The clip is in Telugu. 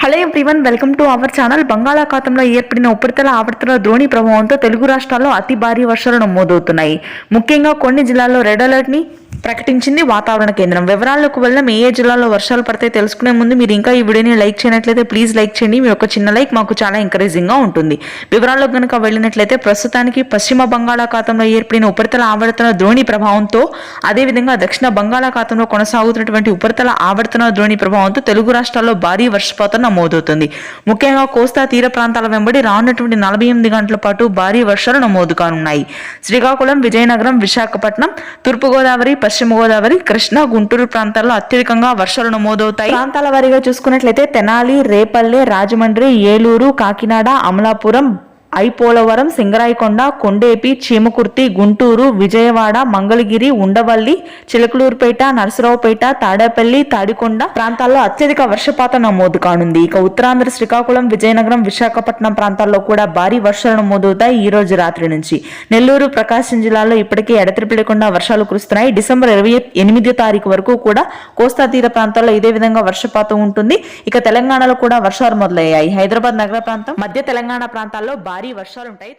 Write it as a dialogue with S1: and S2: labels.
S1: Hello everyone, welcome to our channel. బంగాళాఖాతంలో ఏర్పడిన ఉపరితల ఆవర్తన ద్రోణి ప్రభావంతో తెలుగు రాష్ట్రాల్లో అతి భారీ వర్షాలు నమోదవుతున్నాయి. ముఖ్యంగా కొన్ని జిల్లాల్లో రెడ్ అలర్ట్ ని ప్రకటించింది వాతావరణ కేంద్రం. వివరాల్లోకి వెళ్ళడం ఏ జిల్లాలో వర్షాలు పడతాయి తెలుసుకునే ముందు మీరు ఇంకా ఈ వీడియోని లైక్ చేయనట్లయితే ప్లీజ్ లైక్ చేయండి. మీ యొక్క చిన్న లైక్ మాకు చాలా ఎంకరేజింగ్ గా ఉంటుంది. వివరాల్లో కనుక వెళ్ళినట్లయితే ప్రస్తుతానికి పశ్చిమ బంగాళాఖాతంలో ఏర్పడిన ఉపరితల ఆవర్తన ద్రోణి ప్రభావంతో, అదేవిధంగా దక్షిణ బంగాళాఖాతంలో కొనసాగుతున్నటువంటి ఉపరితల ఆవర్తన ద్రోణి ప్రభావంతో తెలుగు రాష్ట్రాల్లో భారీ వర్షపాతం నమోదవుతుంది. ముఖ్యంగా కోస్తా తీర ప్రాంతాల వెంబడి రానున్నటువంటి 48 గంటల పాటు భారీ వర్షాలు నమోదు కానున్నాయి. శ్రీకాకుళం, విజయనగరం, విశాఖపట్నం, తూర్పుగోదావరి, పశ్చిమ గోదావరి, కృష్ణా, గుంటూరు ప్రాంతాల్లో అత్యధికంగా వర్షాలు నమోదవుతాయి. ప్రాంతాల వారీగా చూసుకున్నట్లయితే తెనాలి, రేపల్లె, రాజమండ్రి, ఏలూరు, కాకినాడ, అమలాపురం, ఐపోలవరం, సింగరాయకొండ, కొండేపి, చీమకుర్తి, గుంటూరు, విజయవాడ, మంగళగిరి, ఉండవల్లి, చిలకలూరుపేట, నరసరావుపేట, తాడేపల్లి, తాడికొండ ప్రాంతాల్లో అత్యధిక వర్షపాతం నమోదు కానుంది. ఇక ఉత్తరాంధ్ర శ్రీకాకుళం, విజయనగరం, విశాఖపట్నం ప్రాంతాల్లో కూడా భారీ వర్షాలు నమోదవుతాయి. ఈ రోజు రాత్రి నుంచి నెల్లూరు, ప్రకాశం జిల్లాల్లో ఇప్పటికే ఎడతెరిపి లేకుండా వర్షాలు కురుస్తున్నాయి. డిసెంబర్ 28వ తారీఖు వరకు కూడా కోస్తా తీర ప్రాంతాల్లో ఇదే విధంగా వర్షపాతం ఉంటుంది. ఇక తెలంగాణలో కూడా వర్షాలు మొదలయ్యాయి. హైదరాబాద్ నగర ప్రాంతం, మధ్య తెలంగాణ ప్రాంతాల్లో భారీ వర్షాలు ఉంటాయి.